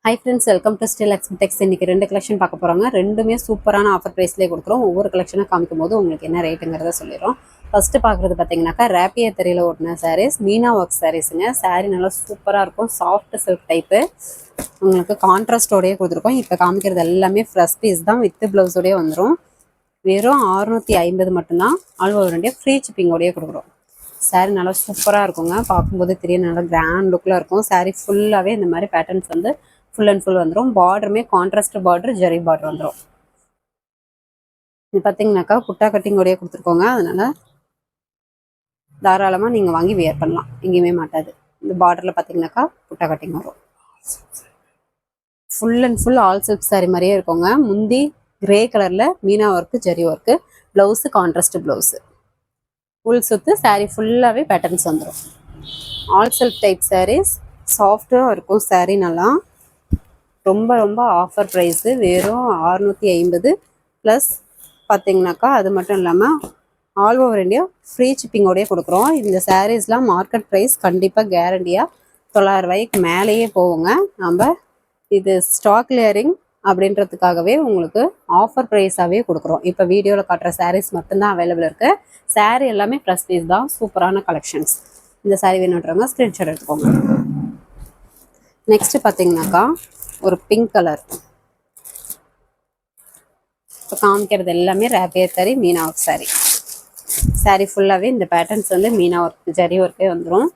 Hi friends, welcome to Still Expertex. இன்னைக்கு ரெண்டு collection பார்க்க போறாங்க. ரெண்டுமே சூப்பரான ஆஃபர் பிரைஸ்லயே கொடுக்குறோம். ஒவ்வொரு கலெக்ஷனா காமிக்கும்போது உங்களுக்கு என்ன ரேட்டுங்கிறத சொல்லிடுறோம். ஃபர்ஸ்ட் பார்க்குறது பார்த்தீங்கன்னாக்கா ரேப்பியர் தெரியல ஓட்டின சாரீஸ், மீனா ஒர்க் சாரீஸுங்க. சாரீ நல்லா சூப்பராக இருக்கும். சாஃப்ட் சில்க் டைப்பு, உங்களுக்கு கான்ட்ராஸ்டோடய கொடுத்துருக்கோம். இப்போ காமிக்கிறது எல்லாமே ஃப்ரெஷ் பீஸ் தான், வித் ப்ளவுஸோடய வந்துடும். வெறும் 650 மட்டும்தான். ஆல் ஓவர் இந்தியா ஃப்ரீ ஷிப்பிங்கோடய கொடுக்குறோம். சாரீ நல்லா சூப்பராக இருக்குங்க. பார்க்கும்போது தெரியும், நல்லா கிராண்ட் லுக்கில் இருக்கும். சாரீ ஃபுல்லாகவே இந்த மாதிரி பேட்டர்ன்ஸ் வந்து ஃபுல் அண்ட் ஃபுல் வந்துடும். பார்டருமே கான்ட்ராஸ்ட் பார்டர், ஜெரி பார்டர் வந்துடும். இது பார்த்தீங்கன்னாக்கா புட்டா கட்டிங்கோடய கொடுத்துருக்கோங்க. அதனால தாராளமாக நீங்கள் வாங்கி வியர் பண்ணலாம், எங்கேயுமே மாட்டாது. இந்த பார்டரில் பார்த்தீங்கன்னாக்கா புட்டா கட்டிங் வரும். Full and full all silk sari மாதிரியே இருக்குங்க. முந்தி கிரே கலரில் meena work, zari work, blouse contrast blouse, full சுற்று சாரீ ஃபுல்லாகவே பேட்டர்ன்ஸ் வந்துடும். ஆல் சில்க் டைப் சாரீஸ், சாஃப்டாக இருக்கும் சாரீ. நல்லா ரொம்ப ரொம்ப ஆஃபர் ப்ரைஸு. வெறும் 650 ப்ளஸ் பார்த்தீங்கன்னாக்கா அது மட்டும் இல்லாமல் ஆல் ஓவர் இந்தியா ஃப்ரீ ஷிப்பிங்கோடய கொடுக்குறோம். இந்த சாரீஸ்லாம் மார்க்கெட் ப்ரைஸ் கண்டிப்பாக கேரண்டியாக 900 ரூபாய்க்கு மேலேயே போவோங்க. நம்ம இது ஸ்டாக் கிளியரிங் அப்படின்றதுக்காகவே உங்களுக்கு ஆஃபர் ப்ரைஸாகவே கொடுக்குறோம். இப்போ வீடியோவில் காட்டுற சாரீஸ் மட்டும்தான் அவைலபிள் இருக்குது. சாரீ எல்லாமே ப்ளஸ் பீஸ் தான். சூப்பரான கலெக்ஷன்ஸ். இந்த சாரீ வேணுன்றவங்க ஸ்க்ரீன்ஷாட் எடுத்துக்கோங்க. நெக்ஸ்ட்டு பார்த்தீங்கன்னாக்கா ஒரு பிங்க் கலர். இப்போ காமிக்கிறது எல்லாமே ரேப்பியர் சாரீ, மீனா ஒர்க் சாரீ. சாரீ ஃபுல்லாகவே இந்த பேட்டர்ன்ஸ் வந்து மீனா ஒர்க், ஜரி ஒர்க்கே வந்துடும்.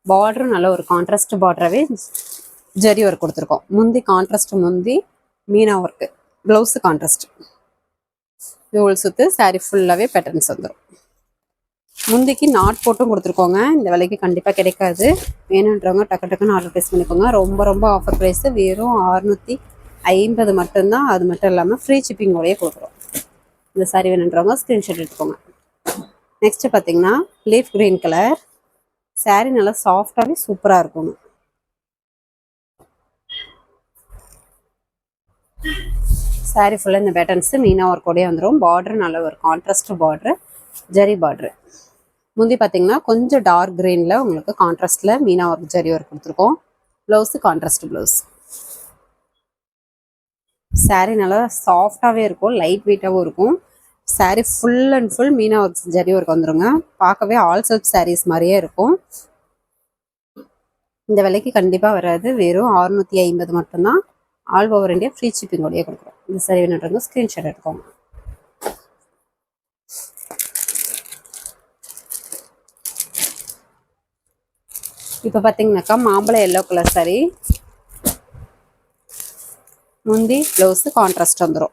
பார்டரும் நல்ல ஒரு கான்ட்ராஸ்ட் பார்டராகவே ஜரி ஒர்க் கொடுத்துருக்கோம். முந்தி கான்ட்ராஸ்ட், முந்தி Meena work, blouse contrast, joule சுற்று சாரீ ஃபுல்லாகவே பேட்டர்ன்ஸ் வந்துடும். முந்திக்கு நாட் போட்டும் கொடுத்துருக்கோங்க. இந்த விலைக்கு கண்டிப்பாக கிடைக்காது. வேணுன்றவங்க டக்கு டக்குன்னு ஆர்டர் ப்ளேஸ் பண்ணிக்கோங்க. ரொம்ப ரொம்ப ஆஃபர் ப்ரைஸு. வெறும் 650 மட்டும்தான். அது மட்டும் இல்லாமல் ஃப்ரீ ஷிப்பிங்கோடய கொடுக்குறோம். இந்த சாரீ வேணுன்றவங்க ஸ்க்ரீன்ஷாட் எடுத்துக்கோங்க. நெக்ஸ்ட்டு பார்த்தீங்கன்னா லீஃப் க்ரீன் கலர் சாரீ. நல்லா சாஃப்டாகவே சூப்பராக இருக்குங்க. சாரீ ஃபுல்லாக இந்த பேட்டர்ன்ஸு மீனா ஒர்க்கோடய வந்துடும். பார்டர் நல்ல ஒரு கான்ட்ராஸ்ட் பார்டரு, ஜரி பார்டரு. முந்தி பார்த்தீங்கன்னா கொஞ்சம் டார்க் க்ரீனில் உங்களுக்கு கான்ட்ராஸ்டில் மீனா ஒர்க், ஜரி ஒர்க் கொடுத்துருக்கோம். Blouse contrast blouse. சாரீ நல்லா சாஃப்டாகவே இருக்கும், லைட் வெயிட்டாகவும் இருக்கும். Sari full and full meena work, zari work வந்துருங்க. பார்க்கவே ஆல் சில்க் சாரீஸ் மாதிரியே இருக்கும். இந்த விலைக்கு கண்டிப்பாக வராது. வெறும் 650 மட்டும்தான். ஆல் ஓவர் இந்தியா ஃப்ரீ ஷிப்பிங்கோடய கொடுக்குறோம். இந்த சாரீ வேணுன்றவங்க ஸ்க்ரீன்ஷாட் எடுத்துக்கோங்க. இப்போ பார்த்தீங்கன்னாக்கா மாம்பழ எல்லோ கலர் சாரீ. முந்தி ப்ளவுஸு கான்ட்ராஸ்ட் வந்துடும்.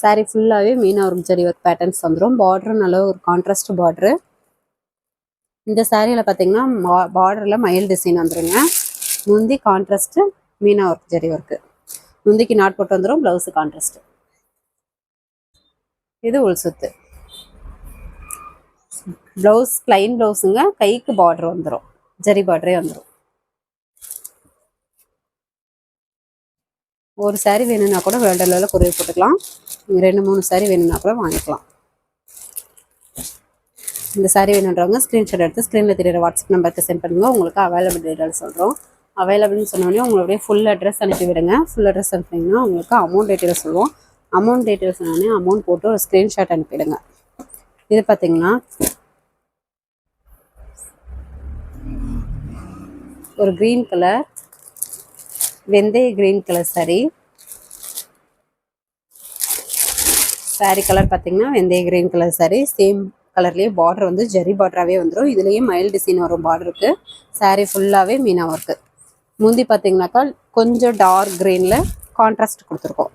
சாரீ ஃபுல்லாகவே Meena work, zari work patterns வந்துடும். பார்டரும் நல்ல ஒரு கான்ட்ராஸ்ட் பார்டரு. இந்த சாரியில் பார்த்தீங்கன்னா பார்டரில் மயில் டிசைன் வந்துடுங்க. முந்தி contrast meena work, zari work, முந்திக்கு நாட் போட்டு வந்துடும். ப்ளவுஸு கான்ட்ராஸ்ட்டு, இது உள் சுத்து. ப்ளவுஸ் பிளைன் ப்ளவுஸுங்க. கைக்கு பார்டர் வந்துடும், ஜரி பார்டரே வந்துடும். ஒரு சாரீ வேணும்னா கூட வேர்ல்டு லெவலில் கொரியர் போட்டுக்கலாம். 2-3 சாரீ வேணும்னா கூட வாங்கிக்கலாம். இந்த சாரீ வேணுன்றவங்க ஸ்க்ரீன்ஷாட் எடுத்து ஸ்க்ரீனில் தெரியுற வாட்ஸ்அப் நம்பருக்கு சென்ட் பண்ணுங்கள். உங்களுக்கு அவைலபிள் டீட்டெயில்ஸ் சொல்கிறோம். அவைலபிள்னு சொன்னோடனே உங்களுடைய ஃபுல் அட்ரஸ் அனுப்பி விடுங்க. ஃபுல் அட்ரஸ் அனுப்பிங்கன்னா உங்களுக்கு அமௌண்ட் டீட்டெயில்ஸ் சொல்லுவோம். அமௌண்ட் டீட்டெயில்ஸ் சொன்னோடனே அமௌண்ட் போட்டு ஒரு ஸ்க்ரீன்ஷாட் அனுப்பிடுங்க. இது பார்த்தீங்கன்னா ஒரு க்ரீன் கலர், வெந்தய green colour sari. Sari colour பார்த்தீங்கன்னா வெந்தய க்ரீன் கலர் சாரீ. சேம் கலர்லேயே பார்டர் வந்து ஜரி பார்டராகவே வந்துடும். இதுலேயே மயில் டிசைன் வரும் பார்டருக்கு. சாரீ ஃபுல்லாகவே மீனா ஒர்க்கு. முந்தி பார்த்தீங்கன்னாக்கா கொஞ்சம் டார்க் க்ரீனில் கான்ட்ராஸ்ட் கொடுத்துருக்கோம்.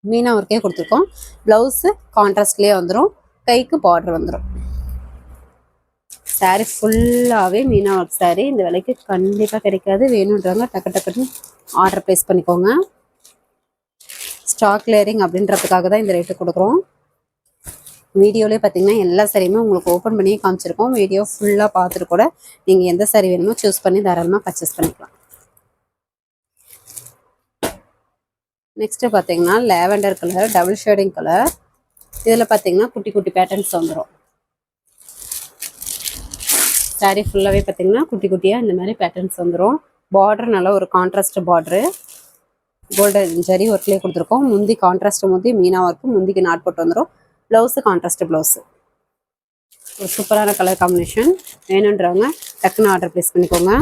மீனா ஒர்க்கே கொடுத்துருக்கோம். ப்ளவுஸு கான்ட்ராஸ்ட்லேயே வந்துடும். கைக்கு பார்டர் வந்துடும். சாரீ ஃபுல்லாகவே மீனா ஒர்க் சாரீ. இந்த விலைக்கு கண்டிப்பாக கிடைக்காது. வேணுன்றவங்க டக்கு டக்குன்னு ஆர்டர் ப்ளேஸ் பண்ணிக்கோங்க. ஸ்டாக் கிளியரிங் அப்படின்றதுக்காக தான் இந்த ரேட்டு கொடுக்குறோம். வீடியோலேயே பார்த்தீங்கன்னா எல்லா சாரியுமே உங்களுக்கு ஓப்பன் பண்ணியே காமிச்சிருக்கோம். வீடியோ ஃபுல்லாக பார்த்துட்டு கூட நீங்கள் எந்த சாரீ வேணுமோ சூஸ் பண்ணி தாராளமாக பர்ச்சேஸ் பண்ணிக்கலாம். நெக்ஸ்ட்டு பார்த்தீங்கன்னா lavender colour, double shading colour. இதில் பார்த்தீங்கன்னா குட்டி குட்டி பேட்டர்ன்ஸ் வந்துடும். சாரீ ஃபுல்லாகவே பார்த்தீங்கன்னா குட்டி குட்டியாக இந்த மாதிரி பேட்டர்ன்ஸ் வந்துடும். பார்டர் நல்ல ஒரு கான்ட்ராஸ்ட் பார்டரு, கோல்டன் ஜரி ஒர்க்லேயே கொடுத்துருக்கோம். முந்தி கான்ட்ராஸ்ட் முந்தி மீனா ஒர்க்கு, முந்திக்கு நாட் போட்டு வந்துடும். Blouse contrast blouse. ஒரு சூப்பரான கலர் காம்பினேஷன். வேணுன்றவங்க டக்குன்னு ஆர்டர் ப்ளேஸ் பண்ணிக்கோங்க.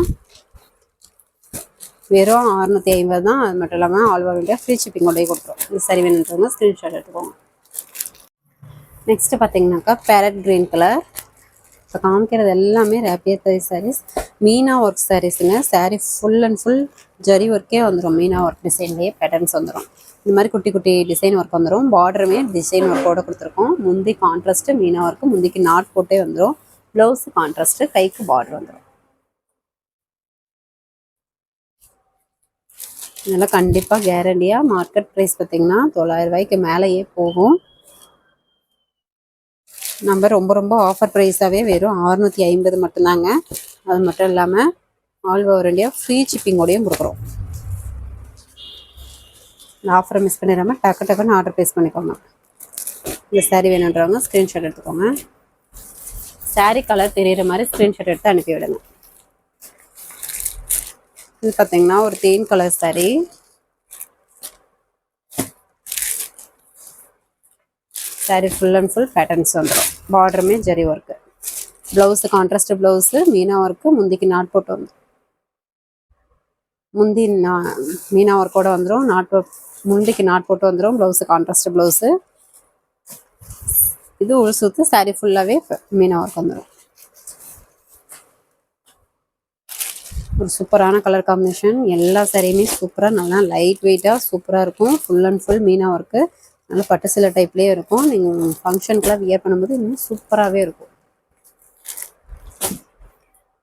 வெறும் 650 தான். அது மட்டும் இல்லாமல் ஆல் ஓவர் இந்தியா ஃப்ரீ ஷிப்பிங்கோடய கொடுத்துரும். இது சரி வேணுன்றவங்க ஸ்க்ரீன்ஷாட் எடுத்துக்கோங்க. நெக்ஸ்ட்டு பார்த்தீங்கன்னாக்கா பேரட் க்ரீன் கலர். இப்போ காமிக்கிறது எல்லாமே ரேப்பியர் தறி சாரீஸ், மீனா ஒர்க் சாரீஸுங்க. Sari full and full zari ஒர்க்கே வந்துடும். மீனா ஒர்க் டிசைன்லேயே பேட்டர்ன்ஸ் வந்துடும். இந்த மாதிரி குட்டி குட்டி டிசைன் ஒர்க் வந்துடும். பார்டருமே டிசைன் ஒர்க்கோடு கொடுத்துருக்கோம். முந்தி கான்ட்ராஸ்ட்டு மீனா ஒர்க்கு, முந்திக்கு நாட் போட்டே வந்துடும். ப்ளவுஸு கான்ட்ராஸ்ட்டு, கைக்கு பார்டர் வந்துடும். இதெல்லாம் கண்டிப்பாக கேரண்டியாக மார்க்கெட் ப்ரைஸ் பார்த்திங்கன்னா 900 ரூபாய்க்கு மேலேயே போகும். நம்ம ரொம்ப ரொம்ப ஆஃபர் ப்ரைஸாகவே வெறும் 650 மட்டும்தாங்க. அது மட்டும் இல்லாமல் ஆல் ஓவர் இந்தியா ஃப்ரீ ஷிப்பிங்கோடையும் கொடுக்குறோம். இந்த ஆஃபரை மிஸ் பண்ணிடாமல் டக்குன்னு ஆர்டர் ப்ளேஸ் பண்ணிக்கோங்க. இந்த சாரீ வேணுன்றவங்க ஸ்க்ரீன்ஷாட் எடுத்துக்கோங்க. சாரீ கலர் தெரிகிற மாதிரி ஸ்க்ரீன்ஷாட் எடுத்து அனுப்பி விடுங்க. இது பார்த்தீங்கன்னா ஒரு தேன் colour sari. Sari full and full patterns வந்துடும். பார்டருமே zari work, blouse contrast blouse, meena work, முந்திக்கு நாட் போட்டு வந்துடும். முந்தி மீனா ஒர்க்கோடு வந்துடும். முந்திக்கு நாட் போட்டு வந்துடும். Blouse contrast blouse. இது ஒரு சுற்று சாரீ ஃபுல்லாகவே மீனா ஒர்க் வந்துடும். ஒரு சூப்பரான கலர் காம்பினேஷன். எல்லா சாரியுமே சூப்பராக நல்லா லைட் வெயிட்டாக சூப்பராக இருக்கும். Full and full Meena work, நல்லா பட்டு சில டைப்லேயே இருக்கும். நீங்கள் ஃபங்க்ஷனுக்குலாம் வியர் பண்ணும்போது இன்னும் சூப்பராகவே இருக்கும்.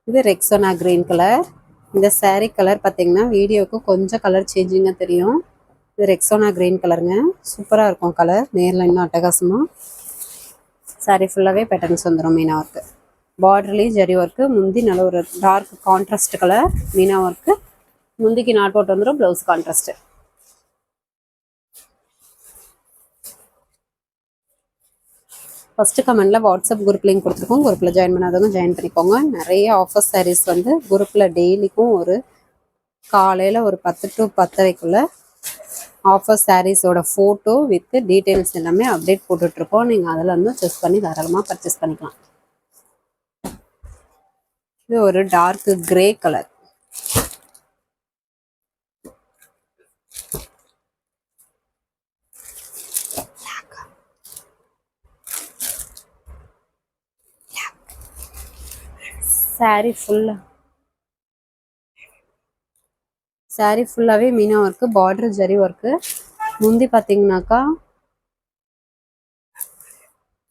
இது ரெக்ஸோனா க்ரீன் கலர். இந்த சாரீ கலர் பார்த்தீங்கன்னா வீடியோவுக்கு கொஞ்சம் கலர் சேஞ்சிங்காக தெரியும். இது ரெக்ஸோனா க்ரீன் கலருங்க. சூப்பராக இருக்கும் கலர். நேரில் இன்னும் அட்டகாசமாக. சாரீ ஃபுல்லாகவே பேட்டர்ன்ஸ் வந்துடும். மீனா ஒர்க்கு, பார்டர்லேயும் ஜரி ஒர்க்கு, முந்தி நல்ல ஒரு dark contrast colour meena work, முந்திக்கு நாட் போட்டு வந்துடும். Blouse contrast. ஃபஸ்ட்டு கமெண்டில் வாட்ஸ்அப் குரூப் லிங்க் கொடுத்துருக்கோம். குரூப்பில் ஜாயின் பண்ணாதவங்க ஜாயின் பண்ணிக்கோங்க. நிறைய ஆஃபர் சாரீஸ் வந்து குரூப்பில் டெய்லிக்கும் ஒரு காலையில் ஒரு 10 to 10:30 ஆஃபர் சாரீஸோட ஃபோட்டோ வித் டீட்டெயில்ஸ் எல்லாமே அப்டேட் போட்டுட்ருக்கோம். நீங்கள் அதில் வந்து சூஸ் பண்ணி தாராளமாக பர்ச்சேஸ் பண்ணிக்கலாம். இது ஒரு டார்க் கிரே கலர். சாரீ ஃபுல்லாகவே meena work, border zari work. முந்தி பார்த்தீங்கன்னாக்கா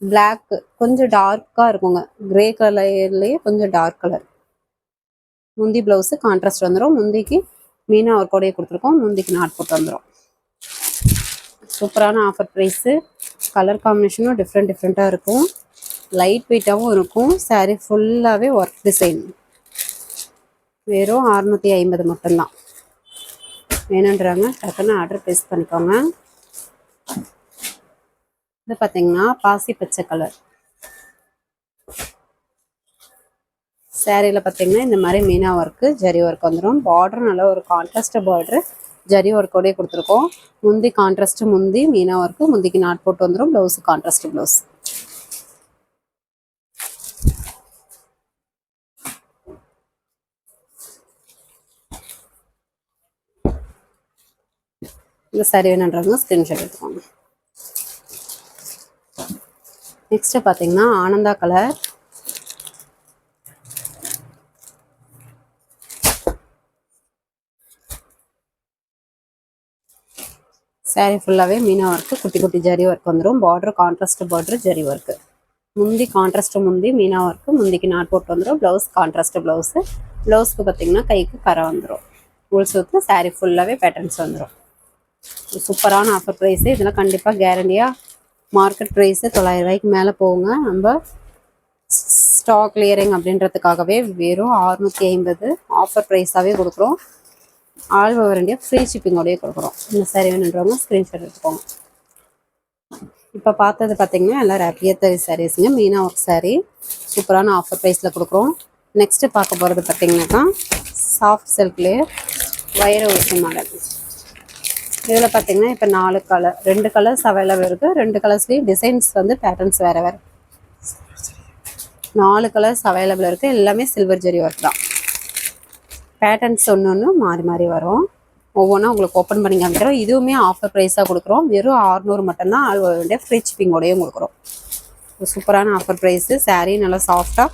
பிளாக் கொஞ்சம் டார்க்காக இருக்குங்க. கிரே கலர்லேயே கொஞ்சம் டார்க் கலர். முந்தி ப்ளவுஸு கான்ட்ராஸ்ட் வந்துடும். முந்திக்கு மீனா ஒர்க்கோடையே கொடுத்துருக்கோம். முந்திக்கு நாட் போட்டு வந்துடும். சூப்பரான ஆஃபர் ப்ரைஸு. கலர் காம்பினேஷனும் டிஃப்ரெண்ட்டாக இருக்கும். லைட் வெயிட்டாகவும் இருக்கும். சாரீ ஃபுல்லாகவே ஒர்க் டிசைன். வெறும் 650 மட்டும்தான். வேணுன்றாங்க டக்குன்னு ஆர்டர் ப்ளேஸ் பண்ணிக்கோங்க. இது பார்த்தீங்கன்னா பாசி பச்சை கலர். சாரியில் பார்த்தீங்கன்னா இந்த மாதிரி மீனா ஒர்க்கு ஜரி ஒர்க் வந்துடும். பார்டர் நல்ல ஒரு கான்ட்ராஸ்ட் பார்டரு ஜரி ஒர்க்கோடய கொடுத்துருக்கோம். முந்தி கான்ட்ராஸ்ட் முந்தி மீனா ஒர்க்கு, முந்திக்கு நாட் போட்டு வந்துடும். Blouse contrast blouse. இந்த சாரி வேணுன்றவங்க ஸ்க்ரீன்ஷாட் எடுத்துக்கோங்க. நெக்ஸ்ட்டு பார்த்தீங்கன்னா ஆனந்தா கலர். சாரீ ஃபுல்லாகவே மீனா ஒர்க்கு, குட்டி குட்டி ஜரி ஒர்க் வந்துடும். Border contrast border zari work. முந்தி கான்ட்ராஸ்ட் முந்தி மீனா ஒர்க்கு, முந்திக்கு நாட் போட்டு வந்துடும். Blouse contrast blouse. ப்ளவுஸ்க்கு பார்த்தீங்கன்னா கைக்கு கரை வந்துடும். உள் சுற்று சாரீ ஃபுல்லாகவே பேட்டர்ன்ஸ் வந்துடும். சூப்பரான ஆஃபர் ப்ரைஸு. இதெல்லாம் கண்டிப்பாக கேரண்டியாக மார்க்கெட் ப்ரைஸு 900 ரூபாய்க்கு மேலே போகுங்க. நம்ம ஸ்டாக் கிளியரிங் அப்படின்றதுக்காகவே வெறும் 650 ஆஃபர் ப்ரைஸாகவே கொடுக்குறோம். ஆல் ஓவர் இந்தியா ஃப்ரீ ஷிப்பிங்கோடய கொடுக்குறோம். இந்த சாரி வேணுன்றவங்க ஸ்க்ரீன்ஷாட் எடுத்துக்கோங்க. இப்போ பார்த்தது பார்த்தீங்கன்னா எல்லாம் ரேப்பியர் தறி சாரீஸுங்க. மீனா ஒர்க் சாரீ சூப்பரான ஆஃபர் ப்ரைஸில் கொடுக்குறோம். நெக்ஸ்ட்டு பார்க்க போகிறது பார்த்தீங்கன்னாக்கா சாஃப்ட் சில்க்லேயே வைர ஊசி மாடல். இதில் பார்த்தீங்கன்னா இப்போ 4 கலர், 2 கலர்ஸ் அவைலபிள் இருக்குது. 2 கலர்ஸ்லேயும் டிசைன்ஸ் வந்து பேட்டர்ன்ஸ் வேறு வேறு. 4 கலர்ஸ் அவைலபிள் இருக்குது. எல்லாமே சில்வர் ஜெரி ஒர்க் தான். பேட்டர்ன்ஸ் ஒன்று மாறி மாறி வரும். ஒவ்வொன்றா உங்களுக்கு ஓப்பன் பண்ணி காமிக்கிறோம். இதுவுமே ஆஃபர் ப்ரைஸாக கொடுக்குறோம். வெறும் 600 மட்டும்தான். ஆல் ஓவர் இந்தியா ஃப்ரீ ஷிப்பிங்கோடையும் கொடுக்குறோம். சூப்பரான ஆஃபர் ப்ரைஸு. சாரீ நல்லா சாஃப்டாக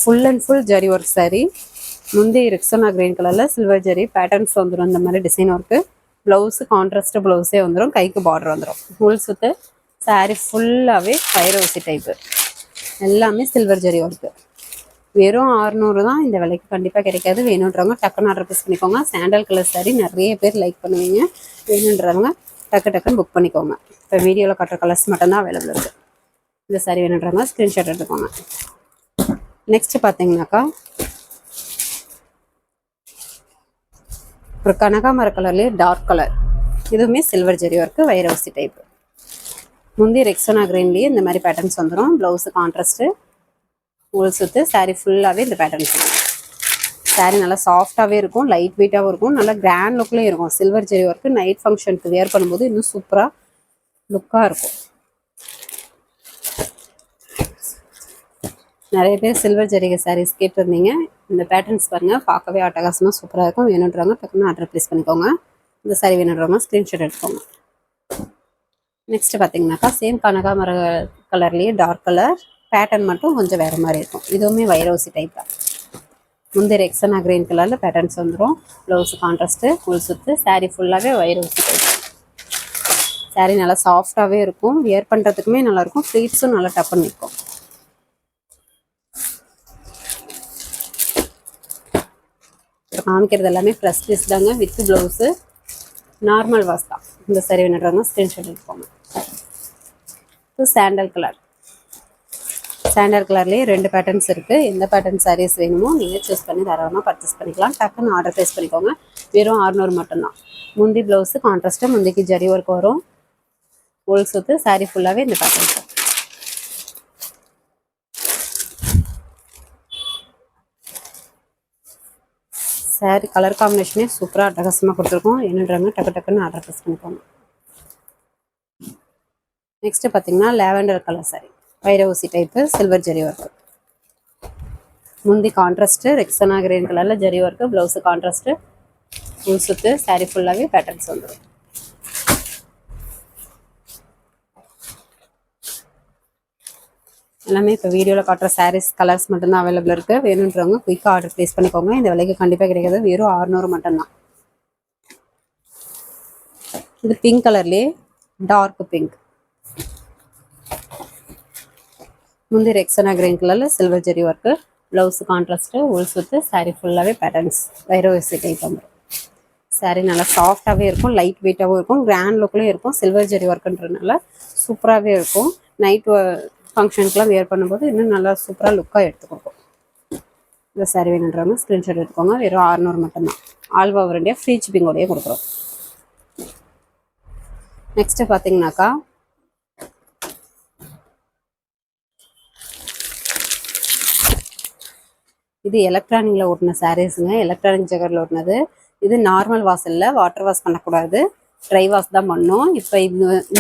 full and full zari work sari. முந்தி ரெக்ஸோனா கிரீன் கலரில் சில்வர் ஜரி பேட்டர்ன்ஸ் வந்துடும். இந்த மாதிரி டிசைன் ஒர்க்கு. ப்ளவுஸு கான்ட்ராஸ்ட் ப்ளவுஸே வந்துடும். கைக்கு பார்டர் வந்துடும். ஃபுல் சுற்று சாரீ ஃபுல்லாகவே ஃபைரோசி டைப்பு. எல்லாமே சில்வர் ஜரி ஒர்க்கு. வெறும் 600 தான். இந்த விலைக்கு கண்டிப்பாக கிடைக்காது. வேணுன்றவங்க டக்குன்னு ஆர்டர் ப்ளேஸ் பண்ணிக்கோங்க. சாண்டல் கலர் சாரீ நிறைய பேர் லைக் பண்ணுவீங்க. வேணுன்றவங்க டக்குன்னு புக் பண்ணிக்கோங்க. இப்போ வீடியோவில் காட்டுற கலர்ஸ் மட்டும்தான் அவைலபிள் இருக்குது. இந்த சாரீ வேணுன்றவங்க ஸ்க்ரீன்ஷாட் எடுத்துக்கோங்க. நெக்ஸ்ட் பார்த்தீங்கன்னாக்கா ஒரு கனகாமர கலர்லேயே டார்க் கலர். இதுவுமே சில்வர் ஜெரி ஒர்க்கு வைரவசி டைப்பு. முந்தி ரெக்ஸோனா கிரீன்லேயே இந்த மாதிரி பேட்டர்ன்ஸ் வந்துடும். ப்ளவுஸு கான்ட்ராஸ்ட்டு உள் சுற்று சாரீ ஃபுல்லாகவே இந்த பேட்டர்ன்ஸ் இருக்கும். சாரீ நல்லா சாஃப்டாகவே இருக்கும். லைட் வெயிட்டாகவும் இருக்கும். நல்லா கிராண்ட் லுக்லேயும் இருக்கும். சில்வர் ஜெரி ஒர்க்கு நைட் ஃபங்க்ஷனுக்கு வேர் பண்ணும்போது இன்னும் சூப்பராக லுக்காக இருக்கும். நிறைய பேர் சில்வர் ஜரிகை சாரீஸ் கேட்டிருந்தீங்க. இந்த பேட்டர்ன்ஸ் பாருங்கள், பார்க்கவே அட்டகாசமாக சூப்பராக இருக்கும். வேணுன்றவங்க டக்குன்னு ஆர்டர் ப்ளேஸ் பண்ணிக்கோங்க. இந்த சாரீ வேணுன்றவங்க ஸ்க்ரீன்ஷாட் எடுத்துக்கோங்க. நெக்ஸ்ட்டு பார்த்தீங்கன்னாக்கா சேம் கனகாமர கலர்லேயே டார்க் கலர் பேட்டர்ன் மட்டும் கொஞ்சம் வேறு மாதிரி இருக்கும். இதுவுமே வைரோசி டைப் தான். முந்தைய ரெக்ஸனா கிரீன் கலரில் பேட்டர்ன்ஸ் வந்துடும். ப்ளவுஸு கான்ட்ராஸ்ட்டு ஃபுல் சுற்று சாரீ ஃபுல்லாகவே வைரோசி டைப். சாரீ நல்லா சாஃப்டாகவே இருக்கும். வியர் பண்ணுறதுக்குமே நல்லாயிருக்கும். ஃப்ளீட்ஸும் நல்லா டப்புன்னு இருக்கும். காமிக்கிறது எல்லாமே ஃப்ரெஷ் பீஸ் தாங்க. வித் ப்ளவுஸு நார்மல் வாஷ் தான். இந்த சாரீ வேணுன்றவங்க ஸ்க்ரீன்ஷாட் எடுத்துக்கோங்க. Sandal colour. சாண்டல் கலர்லேயே 2 பேட்டர்ன்ஸ் இருக்குது. எந்த பேட்டர்ன் சாரீஸ் வேணுமோ நீங்கள் சூஸ் பண்ணி தாராளமாக பர்ச்சேஸ் பண்ணிக்கலாம். டக்குன்னு ஆர்டர் ப்ளேஸ் பண்ணிக்கோங்க. வெறும் 600 மட்டும்தான். முந்தி ப்ளவுஸு கான்ட்ராஸ்ட்டு முந்திக்கு ஜரி ஒர்க் வரும். உள் சுற்று சாரீ ஃபுல்லாகவே இந்த பேட்டர்ன்ஸ். சாரீ கலர் காம்பினேஷனே சூப்பராக அட்டகாசமாக கொடுத்துருக்கோம். என்னன்றவங்க டக்குன்னு ஆர்டர் ப்ளேஸ் பண்ணிக்கோங்க. நெக்ஸ்ட்டு பார்த்தீங்கன்னா லாவெண்டர் கலர் சாரீ வைரவசி டைப்பு சில்வர் ஜரி ஒர்க்கு. முந்தி கான்ட்ராஸ்ட்டு ரெக்ஸனா கிரீன் கலரில் zari work. Blouse contrast full சுற்று சாரீ ஃபுல்லாகவே பேட்டர்ன்ஸ் வந்துடும். எல்லாமே இப்போ வீடியோவில் காட்டுற சாரீஸ் கலர்ஸ் மட்டும்தான் அவைலபிள் இருக்குது. வேணுன்றவங்க குயிக்காக ஆர்டர் ப்ளேஸ் பண்ணிக்கோங்க. இந்த விலைக்கு கண்டிப்பாக கிடைக்காது. வெறும் 600 மட்டும்தான். இது பிங்க் கலர்லேயே டார்க் பிங்க். முந்தி ரெக்ஸனா கிரீன் கலரில் சில்வர் ஜெரி ஒர்க்கு. ப்ளவுஸு கான்ட்ராஸ்ட்டு உள் சுற்று சாரீ ஃபுல்லாகவே பேட்டர்ன்ஸ் வைரோசி டைப் வந்துடும். சாரீ நல்லா சாஃப்டாகவே இருக்கும். லைட் வெயிட்டாகவும் இருக்கும். கிராண்ட் லுக்லேயும் இருக்கும். சில்வர் ஜெரி ஒர்க்குன்றதுனால சூப்பராகவே இருக்கும். நைட் ஃபங்க்ஷனுக்குலாம் வேர் பண்ணும்போது இன்னும் நல்லா சூப்பராக லுக்காக எடுத்து கொடுக்கும். இந்த சாரீ வேணுன்றவங்க ஸ்க்ரீன்ஷாட் எடுத்துக்கோங்க. வெறும் 600 மட்டும்தான். ஆல் ஓவர் இந்தியா ஃப்ரீ ஷிப்பிங்கோடையே கொடுக்குறோம். நெக்ஸ்ட்டு பார்த்தீங்கன்னாக்கா இது எலக்ட்ரானிக்கில் ஓட்டின சாரீஸுங்க. எலக்ட்ரானிக் ஜகரில் ஓட்டினது. இது நார்மல் வாஷ் இல்லை. வாட்டர் வாஷ் பண்ணக்கூடாது. ட்ரை வாஷ் தான் பண்ணோம். இப்போ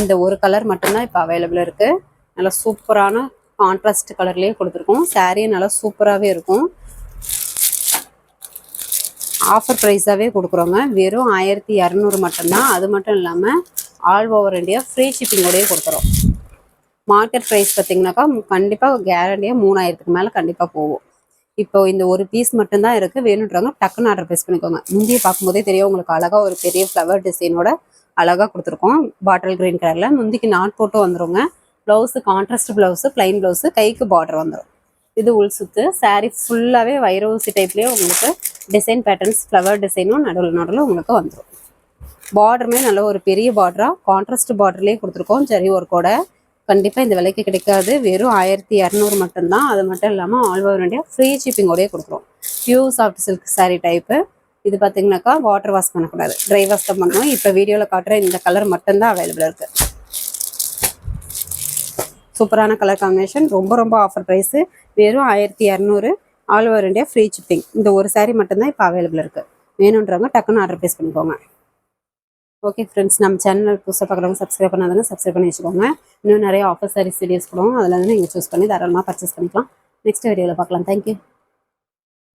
இந்த ஒரு கலர் மட்டும்தான் இப்போ அவைலபிள் இருக்குது. நல்லா சூப்பரான கான்ட்ராஸ்ட் கலர்லேயே கொடுத்துருக்கோம். சாரியும் நல்லா சூப்பராகவே இருக்கும். ஆஃபர் ப்ரைஸாகவே கொடுக்குறோங்க. வெறும் 1200 மட்டும்தான். அது மட்டும் இல்லாமல் ஆல் ஓவர் இந்தியா ஃப்ரீ ஷிப்பிங்கோடையே கொடுக்குறோம். மார்க்கெட் ப்ரைஸ் பார்த்தீங்கன்னாக்கா கண்டிப்பாக கேரண்டியாக 3000க்கு மேலே கண்டிப்பாக போகும். இப்போ இந்த ஒரு பீஸ் மட்டும்தான் இருக்குது. வேணுன்றவங்க டக்குன்னு ஆர்டர் ப்ளேஸ் பண்ணிக்கோங்க. முந்தைய பார்க்கும்போதே தெரியும் உங்களுக்கு அழகாக ஒரு பெரிய ஃப்ளவர் டிசைனோட அழகாக கொடுத்துருக்கோம். பாட்டில் கிரீன் கலரில் முந்திக்கு நாட் போட்டு வந்துடுங்க. Blouse contrast blouse plain blouse கைக்கு பார்டர் வந்துடும். இது உள் சுற்று சாரீ ஃபுல்லாகவே வைரோசி டைப்லேயே உங்களுக்கு டிசைன் பேட்டர்ன்ஸ் ஃப்ளவர் டிசைனும் நடுவில் உங்களுக்கு வந்துடும். பார்டருமே நல்ல ஒரு பெரிய பார்டராக கான்ட்ராஸ்ட் பார்டர்லேயே கொடுத்துருக்கோம். ஜரி ஒர்க்கோட. கண்டிப்பாக இந்த விலைக்கு கிடைக்காது. வெறும் 1200 மட்டும்தான். அது மட்டும் இல்லாமல் ஆல் ஓவர் இந்தியா ஃப்ரீ ஷிப்பிங்கோடையே கொடுக்குறோம். Pure soft silk sari type. இது பார்த்தீங்கன்னாக்கா வாட்டர் வாஷ் பண்ணக்கூடாது. ட்ரை வாஷ் தான் பண்ணணும். இப்போ வீடியோவில் காட்டுற இந்த கலர் மட்டும்தான் அவைலபிள் இருக்குது. சூப்பரான கலர் காம்பினேஷன். ரொம்ப ஆஃபர் ப்ரைஸு. வெறும் 1200. All over India free shipping. இந்த ஒரு saree மட்டும்தான் இப்போ அவைலபிள் இருக்குது. வேணுன்றவங்க டக்குன்னு ஆர்டர் ப்ளேஸ் பண்ணிக்கோங்க. ஓகே ஃப்ரெண்ட்ஸ், நம்ம சேனல் புதுசாக பார்க்குறவங்க சப்ஸ்கிரைப் பண்ணாதவங்க சப்ஸ்கிரைப் பண்ணி வச்சுக்கோங்க. இன்னும் நிறைய ஆஃபர் சாரீஸ் வீடியோஸ் போடுவோம். அதில் வந்து நீங்கள் சூஸ் பண்ணி தாராளமாக பர்ச்சேஸ் பண்ணிக்கலாம். நெக்ஸ்ட் வீடியோவில் பார்க்கலாம். தேங்க்யூ.